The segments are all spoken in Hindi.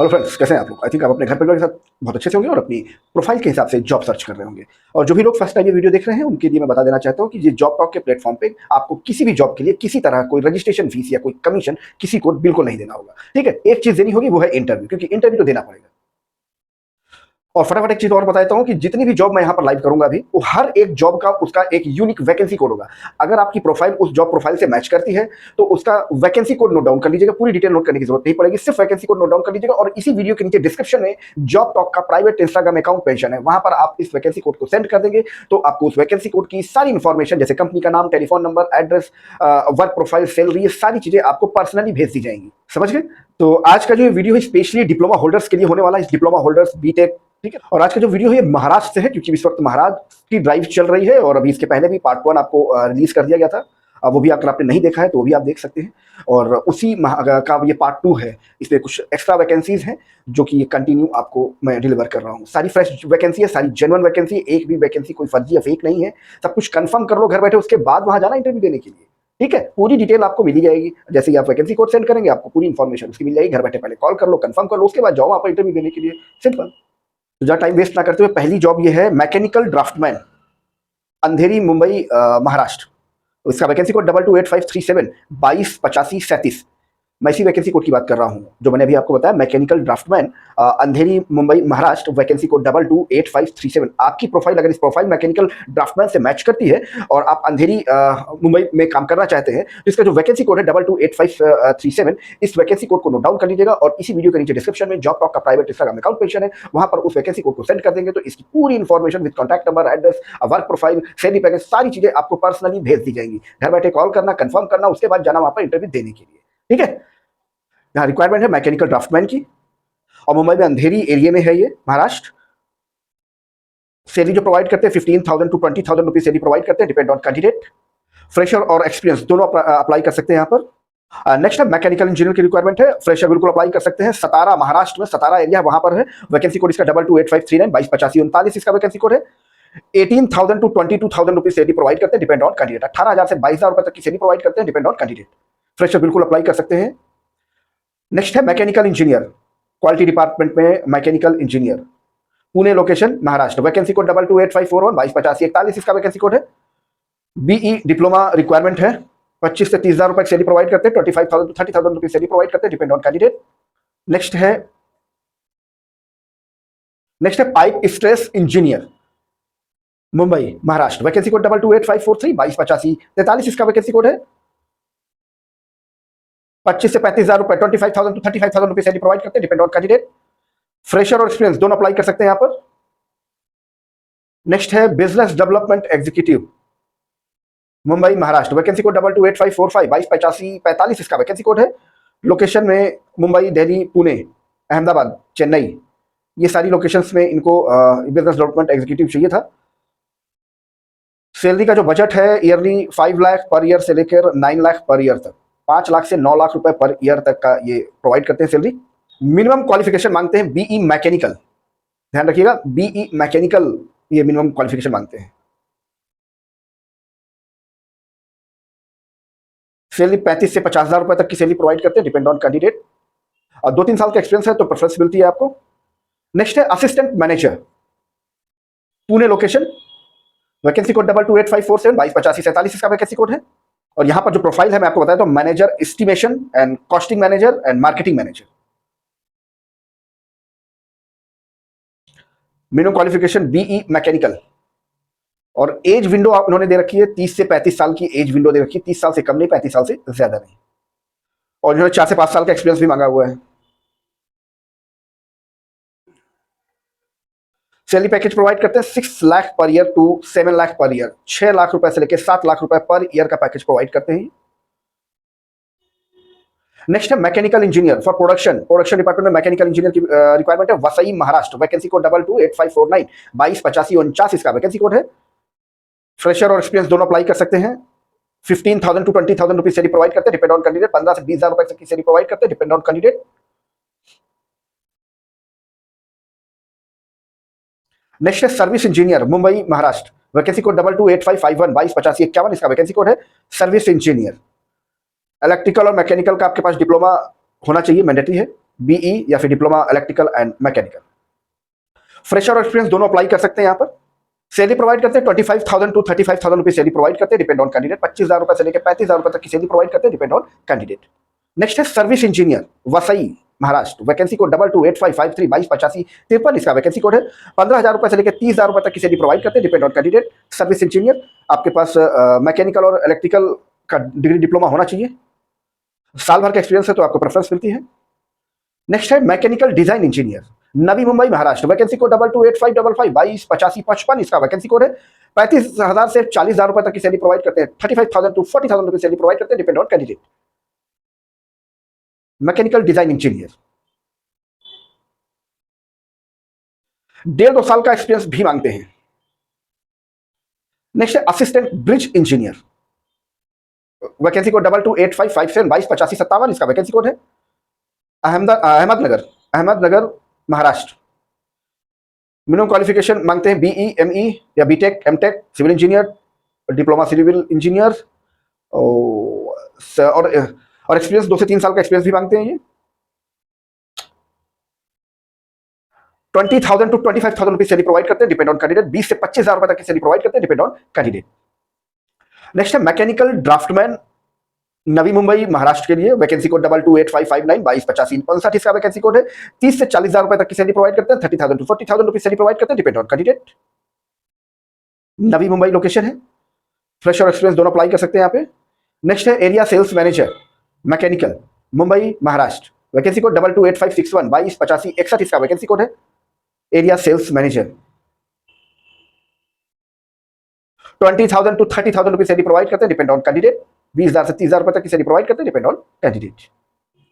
हेलो फ्रेंड्स, कैसे हैं आप लोग? आई थिंक आप अपने घर परिवार के साथ बहुत अच्छे से होंगे और अपनी प्रोफाइल के हिसाब से जॉब सर्च कर रहे होंगे। और जो भी लोग फर्स्ट टाइम ये वीडियो देख रहे हैं उनके लिए मैं बता देना चाहता हूँ कि ये जॉब टॉक के प्लेटफॉर्म पे आपको किसी भी जॉब के लिए किसी तरह कोई रजिस्ट्रेशन फीस या कोई कमीशन किसी को बिल्कुल नहीं देना होगा। ठीक है, एक चीज देनी होगी वो है इंटरव्यू, क्योंकि इंटरव्यू तो देना पड़ेगा। और फटाफट एक चीज और बताता हूँ कि जितनी भी जॉब मैं यहाँ पर लाइव करूंगा अभी, वो हर एक जॉब का उसका एक यूनिक वैकेंसी कोड होगा। अगर आपकी प्रोफाइल उस जॉब प्रोफाइल से मैच करती है तो उसका वैकेंसी कोड नोट डाउन कर लीजिएगा। पूरी डिटेल नोट करने की जरूरत नहीं पड़ेगी, सिर्फ वैकेंसी कोड नोट डाउन कर लीजिएगा। और इसी वीडियो के नीचे डिस्क्रिप्शन में जॉब टॉक का प्राइवेट इंस्टाग्राम अकाउंट मेंशन है, वहां पर आप इस वैकेंसी कोड को सेंड कर देंगे तो आपको उस वैकेंसी कोड की सारी इंफॉर्मेशन, जैसे कंपनी का नाम, telephone number, address, work profile, salary, ये सारी चीजें आपको पर्सनली भेज दी जाएंगी। समझ गए? तो आज का जो वीडियो है स्पेशली डिप्लोमा होल्डर्स के लिए होने वाला है, डिप्लोमा होल्डर्स, बीटेक। ठीक है, और आज का जो वीडियो है ये महाराष्ट्र से है, क्योंकि इस वक्त महाराष्ट्र की ड्राइव चल रही है और अभी इसके पहले भी पार्ट 1 आपको रिलीज कर दिया गया था। वो भी अगर आपने नहीं देखा है तो वो भी आप देख सकते हैं। और उसी का ये पार्ट 2 है। इसमें कुछ एक्स्ट्रा वैकेंसीज हैं जो कि कंटिन्यू आपको मैं डिलीवर कर रहा हूँ। सारी फ्रेश वैकेंसी है, सारी जेन्युइन वैकेंसी है, एक भी वैकेंसी कोई फर्जी या फेक नहीं है। सब कुछ कंफर्म कर लो घर बैठे, उसके बाद वहां जाना इंटरव्यू देने के लिए। ठीक है, पूरी डिटेल आपको मिली जाएगी। जैसे ही आप वैकेंसी कोड सेंड करेंगे आपको पूरी इन्फॉर्मेशन उसकी मिल जाएगी। घर बैठे पहले कॉल कर लो, कंफर्म कर लो, उसके बाद जाओ वहां पर इंटरव्यू देने के लिए। सिंपल। तो ज़्यादा टाइम वेस्ट ना करते हुए पहली जॉब ये है मैकेनिकल ड्राफ्टमैन, अंधेरी, मुंबई, महाराष्ट्र। तो इसका वैकेंसी कोड 228537 228537। मैं इसी वैकेंसी कोड की बात कर रहा हूँ जो मैंने अभी आपको बताया, mechanical draftsman, Andheri, Mumbai, Maharashtra. Vacancy code 228537। आपकी प्रोफाइल अगर इस प्रोफाइल मैकेनिकल ड्राफ्टमैन से मैच करती है और आप अंधेरी, मुंबई में काम करना चाहते हैं तो इसका जो वैकेंसी कोड है 228537, इस वैकेंसी कोड को नोट डाउन कर लीजिएगा। और इसी वीडियो के नीचे डिस्क्रिप्शन में जॉब टॉक का प्राइवेट इंस्टाग्राम अकाउंट पेशन है, वहां पर उस वैकेंसी कोड को सेंड कर देंगे तो इसकी पूरी information with contact number, address, work profile, salary package, सारी चीजें आपको पर्सनली भेज दी जाएंगी। घर बैठे कॉल करना, कंफर्म करना, उसके बाद जाना वहां पर इंटरव्यू देने के लिए। ठीक है, यहाँ रिक्वायरमेंट है मैकेनिकल ड्राफ्टमैन की और मुंबई में अंधेरी एरिया में है ये, महाराष्ट्र। सैलरी जो प्रोवाइड करते हैं 15,000 to 20,000 रुपीज सैलरी प्रोवाइड करते हैं, डिपेंड ऑन कैंडिडेट। फ्रेशर और एक्सपीरियंस दोनों अप्लाई कर सकते हैं यहाँ पर। नेक्स्ट है मैकेनिकल इंजीनियर की रिक्वायरमेंट है, फ्रेशर बिल्कुल अप्लाई कर सकते हैं। सतारा, महाराष्ट्र में सतारा एरिया वहां पर है। वैकेंसी कोड इसका 228539 228539 इसका वैकेंसी कोड है। 18,000 to 22,000 रुपीज सैलरी प्रोवाइड करते हैं, डिपेंड ऑन कैंडिडेट। 18,000 से 22,000 रुपए तक की सैलरी प्रोवाइड करते हैं, डिपेंड ऑन कैंडिडेट। फ्रेशर बिल्कुल अप्लाई कर सकते हैं। नेक्स्ट है मैकेनिकल इंजीनियर, क्वालिटी डिपार्टमेंट में mechanical engineer, Pune location, Maharashtra. Vacancy code 228541 228541 इसका वैकेंसी कोड है। बीई डिप्लोमा रिक्वायरमेंट है। 25 से 30,000 रुपए सैलरी प्रोवाइड करते हैं, 25,000 to 30,000 रुपीज सैलरी प्रोवाइड करते हैं, डिपेंड ऑन कैंडिडेट। नेक्स्ट है pipe stress engineer, Mumbai, Maharashtra. Vacancy code 228543 228543 इसका वैकेंसी कोड है। 25 से 35,000 रुपए, 25,000 to 35,000 रुपए सैलरी प्रोवाइड करते हैं, डिपेंड ऑन कैंडिडेट। फ्रेशर और एक्सपीरियंस दोनों अप्लाई कर सकते हैं यहाँ पर। नेक्स्ट है business development executive, Mumbai, Maharashtra. Vacancy code 228545 228545 इसका वैकेंसी कोड है। लोकेशन में मुंबई, दिल्ली, पुणे, अहमदाबाद, चेन्नई, ये सारी लोकेशंस में इनको बिजनेस डेवलपमेंट एग्जीक्यूटिव चाहिए था। सैलरी का जो बजट है ईयरली 5 लाख पर ईयर से लेकर 9 लाख पर ईयर तक, 5 लाख से 9 लाख रुपए पर ईयर तक का ये प्रोवाइड करते हैं सैलरी। मिनिमम क्वालिफिकेशन मांगते हैं बीई मैकेनिकल, ध्यान रखिएगा, बीई मैकेनिकल ये मिनिमम क्वालिफिकेशन मांगते हैं। सैलरी 35 से 50,000 रुपए तक की सैलरी प्रोवाइड करते हैं, डिपेंड ऑन कैंडिडेट। और 2-3 साल का एक्सपीरियंस है तो प्रेफरेंस मिलती है आपको। नेक्स्ट है assistant manager, Pune location. Vacancy code 228547 228547 इसका वैकेंसी कोड है। और यहां पर जो प्रोफाइल है मैं आपको बताया तो manager estimation and costing manager and marketing manager. Minimum qualification BE mechanical. और एज विंडो आप उन्होंने दे रखी है 30 से 35 साल की एज विंडो दे रखी है, 30 साल से कम नहीं, 35 साल से ज्यादा नहीं। और इन्होंने 4 से 5 साल का एक्सपीरियंस भी मांगा हुआ है। सैलरी पैकेज प्रोवाइड करते हैं 6 lakh per year to 7 lakh per year, 6 lakh रुपए से लेकर 7 लाख रुपए पर ईयर का पैकेज प्रोवाइड करते हैं। नेक्स्ट है mechanical engineer for production department में मैकेनिकल इंजीनियर की रिक्वायरमेंट है, वसई, महाराष्ट्र। वैकेंसी कोड 228549 228549 इसका वैकेंसी कोड है। फ्रेशर और एक्सपीरियंस दोनों अप्लाई कर सकते हैं। 15,000 to 20,000 रुपीज सैलरी प्रोवाइड करते हैं, डिपेंड ऑन कैंडिडेट। 15 से 20,000 रुपए तक की सैलरी प्रोवाइड करते हैं, डिपेंड ऑन कैंडिडेट। नेक्स्ट है service engineer, Mumbai, Maharashtra. Vacancy code 228551 228551 इसका वैकेंसी कोड है। सर्विस इंजीनियर, इलेक्ट्रिकल और मैकेनिकल का आपके पास डिप्लोमा होना चाहिए, मैंडेटरी है। बीई या फिर diploma electrical and mechanical. Fresher और एक्सपीरियंस दोनों अप्लाई कर सकते हैं यहाँ पर। सैलरी प्रोवाइड करते हैं 25,000 टू 35,000 रुपीज सैलरी प्रोवाइड करते हैं, डिपेंड ऑन कैंडिडेट। 25,000 रुपए से लेकर 35,000 रुपए तक की सैलरी प्रोवाइड करते हैं, डिपेंड ऑन कैंडिडेट। नेक्स्ट है service engineer, Vasai Maharashtra. Vacancy code 228553 2285 53, इसका वैकेंसी कोड है। 15,000 रुपए से लेकर 30,000 रुपए तक की सैलरी प्रोवाइड करते हैं, depend on candidate. Service engineer, आपके पास मैकेनिकल और इलेक्ट्रिकल का डिग्री डिप्लोमा होना चाहिए। साल भर का एक्सपीरियंस है तो आपको प्रेफरेंस मिलती है। नेक्स्ट है mechanical design engineer, Navi Mumbai Maharashtra. Vacancy code 228555 228555, इसका वैकेंसी कोड है। 35,000 से 40,000 रुपए तक की सैलरी प्रोवाइड करते हैं, 35,000 टू 40,000 रुपए सैलरी प्रोवाइड करते हैं, depend on candidate. Mechanical design engineer 1.5-2 साल का एक्सपीरियंस भी मांगते हैं। नेक्स्ट है assistant bridge engineer, vacancy code 228557 228557, इसका वैकेंसी कोड है। अहमदनगर महाराष्ट्र। मिनिमम क्वालिफिकेशन मांगते हैं बीई एमई या BTech MTech, civil engineer, diploma civil engineer और एक्सपीरियंस 2 से 3 साल का एक्सपीरियंस भी मांगते हैं ये। 20,000 टू 25,000 रुपीज सैलरी प्रोवाइड करते हैं, डिपेंड ऑन कैंडिडेट। 20 से 25,000 रुपए तक की सैलरी प्रोवाइड करते हैं, डिपेंड ऑन कैंडिडेट। नेक्स्ट है मैकेनिकल ड्राफ्टमैन, नवी मुंबई महाराष्ट्र के लिए। वैकेंसी कोड 228559 228559, इसका वैकेंसी कोड है। 30 से 40,000 रुपए तक की सैलरी प्रोवाइड करते हैं, 30,000 टू 40,000 रुपीज सैलरी प्रोवाइड करते हैं, depend on candidate. Navi Mumbai location है। फ्रेश और एक्सपीरियंस दोनों अप्लाई कर सकते हैं यहाँ पे। नेक्स्ट है area sales manager, mechanical, Mumbai Maharashtra. Vacancy code 228561 228561, इसका वैकेंसी कोड है। Area sales manager 20,000 to 30,000 rupees salary provide करते हैं, डिपेंड ऑन कैंडिडेट। 20,000 से 30,000 रुपए तक की सैलरी प्रोवाइड करते हैं, डिपेंड ऑन कैंडिडेट।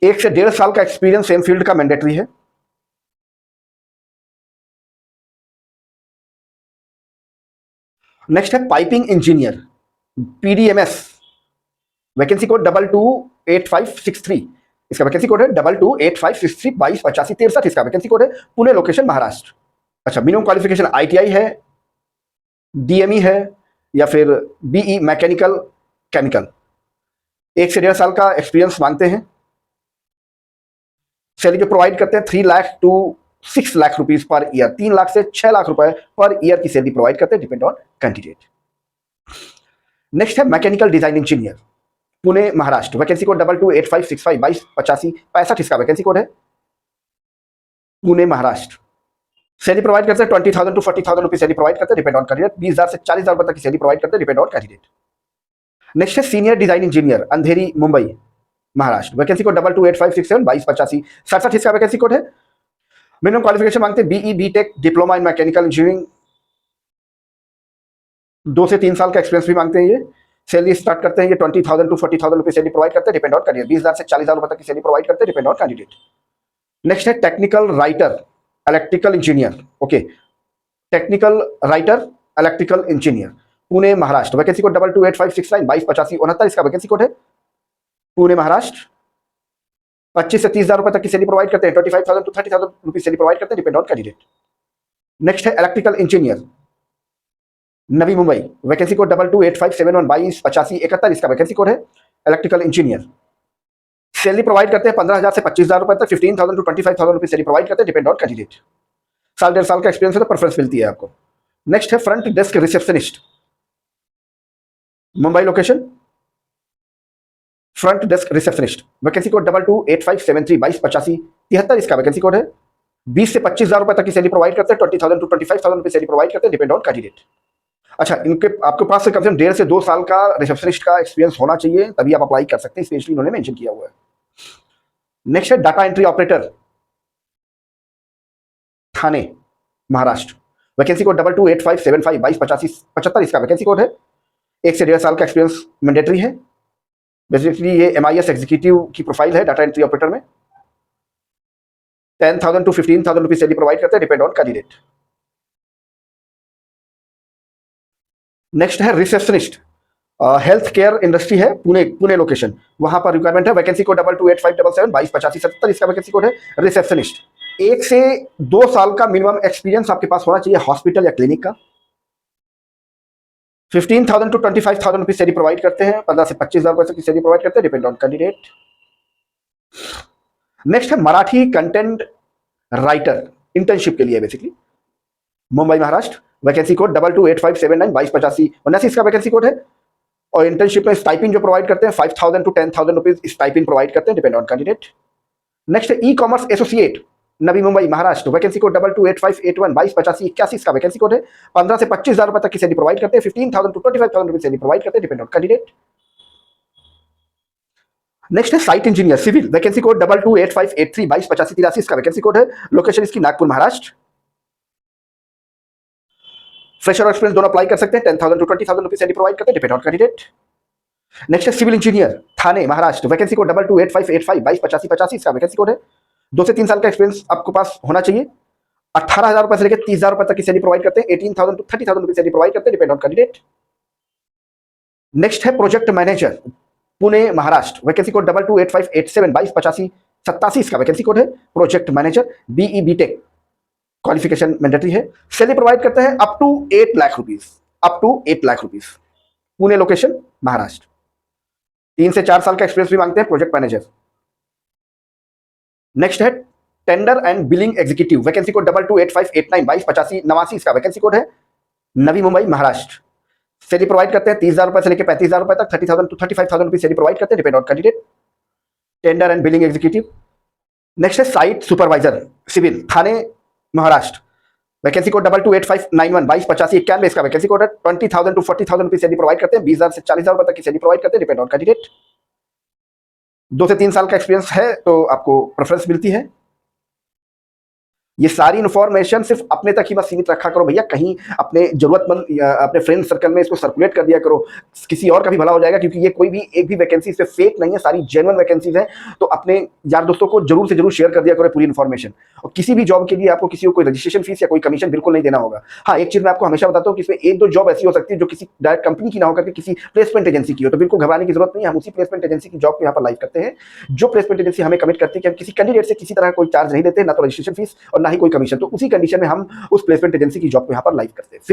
1 से 1.5 साल का एक्सपीरियंस सेम फील्ड का मैंडेटरी है। नेक्स्ट है piping engineer, PDMS. Vacancy code 228563, इसका वैकेंसी कोड है 228563 2285 63, इसका वैकेंसी कोड है। पुणे लोकेशन महाराष्ट्र। अच्छा, मिनिमम क्वालिफिकेशन आईटीआई है, डीएमई है या फिर बीई मैकेनिकल केमिकल। 1 से 1.5 साल का एक्सपीरियंस मांगते हैं। सैलरी जो प्रोवाइड करते हैं 3 lakh to 6 lakh rupees per year, 3 lakh से 6 लाख रुपए पर ईयर की सैलरी प्रोवाइड करते हैं, डिपेंड ऑन कैंडिडेट। नेक्स्ट है mechanical design engineer, Pune Maharashtra. Vacancy code 228565 2285 65, इसका वैकेंसी कोड है। पुणे महाराष्ट्र। सैलरी प्रोवाइड करते हैं 20,000 टू 40,000 रुपीज सैलरी प्रोवाइड करते हैं, डिपेंड ऑन कैंडिडेट। 20,000 से 40,000 रुपए तक की सैलरी प्रोवाइड करते हैं, डिपेंड ऑन कैंडिडेट। नेक्स्ट है senior design engineer, Andheri Mumbai Maharashtra. Vacancy code 228567 2285 67, इसका वैकेंसी कोड है। मिनिमम क्वालिफिकेशन मांगते हैं BE BTech diploma in mechanical engineering. 2 से 3 साल का एक्सपीरियंस भी मांगते हैं ये। सैलरी स्टार्ट करते हैं ये 20,000 टू 40,000 रुपीज सैलरी प्रोवाइड करते हैं, डिपेंड ऑन कैंडिडेट। 20,000 से 40,000 रुपए तक की सैलरी प्रोवाइड करते हैं, डिपेंड ऑन कैंडिडेट। नेक्स्ट है technical writer electrical engineer, okay, technical writer electrical engineer, Pune Maharashtra. Vacancy code 228569 2285 69, इसका वैकेंसी कोड है। पुणे महाराष्ट्र। 25 से 30,000 रुपए तक की सैलरी प्रोवाइड करते हैं, 25,000 टू 30,000 रुपीज सैलरी प्रोवाइड करते हैं, डिपेंड ऑन कैंडिडेट। नेक्स्ट है electrical engineer, Navi Mumbai. Vacancy code 228571 2285 71, इसका वैकेंसी कोड है। Electrical engineer. सैलरी प्रोवाइड करते हैं 15,000 से 25,000 रुपए तक, 15,000 टू 25,000 रुपीज सैलरी प्रोवाइड करते हैं, डिपेंड ऑन कैंडिडेट। 1.5 साल का एक्सपीरियंस है तो प्रेफरेंस मिलती है आपको। नेक्स्ट है front desk receptionist, Mumbai location. Front desk receptionist. Vacancy code 228573 2285 73, इसका वैकेंसी कोड है। 20 से 25,000 रुपए तक की सैलरी प्रोवाइड करते हैं, 20,000 टू 25,000 रुपीज सैलरी प्रोवाइड करते हैं, डिपेंड ऑन कैंडिडेट। अच्छा, इनके आपके पास से कम से कम 1.5 से 2 साल का रिसेप्शनिस्ट का एक्सपीरियंस होना चाहिए, तभी आप अप्लाई कर सकते हैं, स्पेशली इन्होंने मेंशन किया हुआ है। नेक्स्ट है data entry operator, Thane Maharashtra. Vacancy code 228575 2285 75, इसका वैकेंसी कोड है। 1 से 1.5 साल का एक्सपीरियंस मैंडेटरी है। बेसिकली ये MIS एग्जीक्यूटिव की प्रोफाइल है डाटा एंट्री ऑपरेटर में। 10,000 टू 15,000 रुपीज सैलरी प्रोवाइड करते हैं, डिपेंड ऑन कैंडिडेट। नेक्स्ट है रिसेप्शनिस्ट, हेल्थ केयर इंडस्ट्री है, पुणे लोकेशन, वहां पर रिक्वायरमेंट है। वैकेंसी कोड 228577 2285 77, इसका वैकेंसी कोड है। रिसेप्शनिस्ट। 1 से 2 साल का मिनिमम एक्सपीरियंस आपके पास होना चाहिए हॉस्पिटल या क्लिनिक का। 15,000 टू 25,000 रुपीज सैलरी प्रोवाइड करते हैं, 15 से 25,000 रुपए की सैलरी प्रोवाइड करते हैं, डिपेंड ऑन कैंडिडेट। नेक्स्ट है मराठी कंटेंट राइटर, इंटर्नशिप के लिए basically, Mumbai Maharashtra, vacancy code 228579 2285 79 इसका वैकेंसी कोड है। और इंटर्नशिप में स्टाइपिंग जो प्रोवाइड करते हैं 5000 to 10,000 रुपीज स्टाइपिंग प्रोवाइड करते हैं, डिपेंड ऑन कैंडिडेट। नेक्स्ट है e commerce associate, Navi Mumbai Maharashtra, vacancy code 228581 2285 81 इसका वैकेंसी कोड है। 15 से 25,000 रुपए तक की सैलरी प्रोवाइड करते हैं, 15,000 to 25,000 रुपीज सैलरी प्रोवाइड करते हैं, डिपेंड ऑन कैंडिडेट। नेक्स्ट है site engineer civil, vacancy code 228583 2285 83 इसका वैकेंसी कोड है। लोकेशन इसकी नागपुर महाराष्ट्र। फ्रेशर और एक्सपीरियंस दोनों अप्लाई कर सकते हैं, 10,000 to 20,000 रुपीज सैलरी प्रोवाइड करते हैं, डिपेंड ऑन कैंडिडेट। नेक्स्ट है सिविल इंजीनियर थाने महाराष्ट्र, वैकेंसी कोड 228585 2285 85 इसका वैकेंसी कोड है। 2 से 3 साल का एक्सपीरियंस आपको पास होना चाहिए। 18,000 रुपए से लेकर 30,000 रुपए तक की सैलरी प्रोवाइड करते हैं, 18,000 to 30,000 रुपीज सैलरी प्रोवाइड करते हैं, डिपेंड ऑन कैंडिडेट। नेक्स्ट है project manager Pune Maharashtra, vacancy code 228587 2285 87 इसका वैकेंसी कोड है। Project manager BE BTech qualification mandatory है। सैलरी प्रोवाइड करते हैं up to 8 lakh rupees, up to 8 lakh rupees. Pune location Maharashtra. 3 से 4 साल का एक्सपीरियंस भी मांगते हैं प्रोजेक्ट मैनेजर। नेक्स्ट है tender and billing executive, vacancy code 228589 2285 89 इसका वैकेंसी कोड है, नवी मुंबई महाराष्ट्र। सैलरी प्रोवाइड करते हैं 30,000 रुपए से लेकर 35,000 रुपए तक, 30,000 to 35,000 रुपीज सैलरी प्रोवाइड करते हैं, depend on candidate. Tender and billing executive. Next है साइट सुपरवाइजर सिविल थाने महाराष्ट्र, वैकेंसी कोड 228591 2285 91 इसका वैकेंसी कोड है। 20,000 to 40,000 रुपीज सैलरी प्रोवाइड करते हैं, 20,000 से 40,000 रुपए तक की सैलरी प्रोवाइड करते हैं, डिपेंड ऑन कैंडिडेट। 2 से 3 साल का एक्सपीरियंस है तो आपको प्रेफरेंस मिलती है। ये सारी इन्फॉर्मेशन सिर्फ अपने तक ही बस सीमित रखा करो भैया, कहीं अपने जरूरतमंद अपने फ्रेंड सर्कल में इसको सर्कुलेट कर दिया करो, किसी और का भी भला हो जाएगा, क्योंकि ये कोई भी एक भी वैकेंसी से फेक नहीं है, सारी जेन्युइन वैकेंसीज हैं। तो अपने यार दोस्तों को जरूर से जरूर शेयर कर दिया करो पूरी इन्फॉर्मेशन। और किसी भी जॉब के लिए आपको किसी को कोई रजिस्ट्रेशन फीस या कोई कमीशन बिल्कुल नहीं देना होगा। हाँ, एक चीज मैं आपको हमेशा बताता हूँ कि इसमें 1-2 जॉब ऐसी हो सकती है जो किसी डायरेक्ट कंपनी की ना होकर किसी प्लेसमेंट एजेंसी की हो, तो बिल्कुल घबराने की जरूरत नहीं है। हम उसी प्लेसमेंट एजेंसी की जॉब को यहाँ पर लाइव करते हैं, जो प्लेसमेंट एजेंसी हमें कमिट करती है कि हम किसी कैंडिडेट से किसी तरह कोई चार्ज नहीं लेते, ना तो रजिस्ट्रेशन फीस और ना ही कोई कमीशन। तो उसी कंडीशन में हम उस प्लेसमेंट एजेंसी की जॉब को यहाँ पर लाइव करते हैं।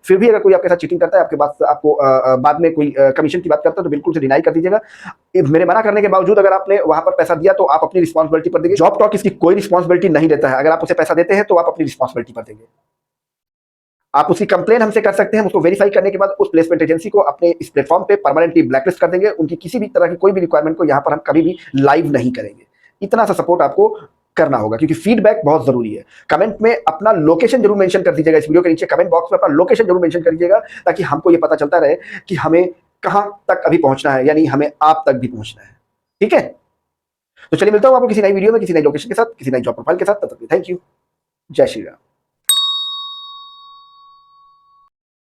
फिर भी अगर कोई आपके साथ चीटिंग करता है, आपके पास आपको बाद में कोई कमीशन की बात करता है, तो बिल्कुल से डिनाई कर दीजिएगा। मेरे मना करने के बावजूद अगर आपने वहां पर पैसा दिया तो आप अपनी रिस्पॉन्सिबिलिटी पर देंगे। जॉब टॉक इसकी कोई रिस्पॉन्सिबिलिटी नहीं देता है। अगर आप उसे पैसा देते हैं तो आप अपनी रिस्पॉन्सिबिलिटी पर देंगे। आप उसकी कंप्लेन हमसे कर सकते हैं, उसको वेरीफाई करने के बाद उस प्लेसमेंट एजेंसी को अपने इस प्लेटफॉर्म पे परमानेंटली ब्लैकलिस्ट कर देंगे। उनकी किसी भी तरह की कोई भी रिक्वायरमेंट को यहाँ पर हम कभी भी लाइव नहीं करेंगे। इतना सा सपोर्ट आपको करना होगा, क्योंकि फीडबैक बहुत जरूरी है। कमेंट में अपना लोकेशन जरूर मेंशन कर दीजिएगा, इस वीडियो के नीचे कमेंट बॉक्स में अपना लोकेशन जरूर मेंशन कर दीजिएगा, ताकि हमको ये पता चलता रहे कि हमें कहां तक अभी पहुंचना है, यानी हमें आप तक भी पहुंचना है। ठीक है, तो चलिए मिलता हूं आपको किसी नई वीडियो में, किसी नई लोकेशन के साथ, किसी नई जॉब प्रोफाइल के साथ। तब तक थैंक यू, जय श्री राम।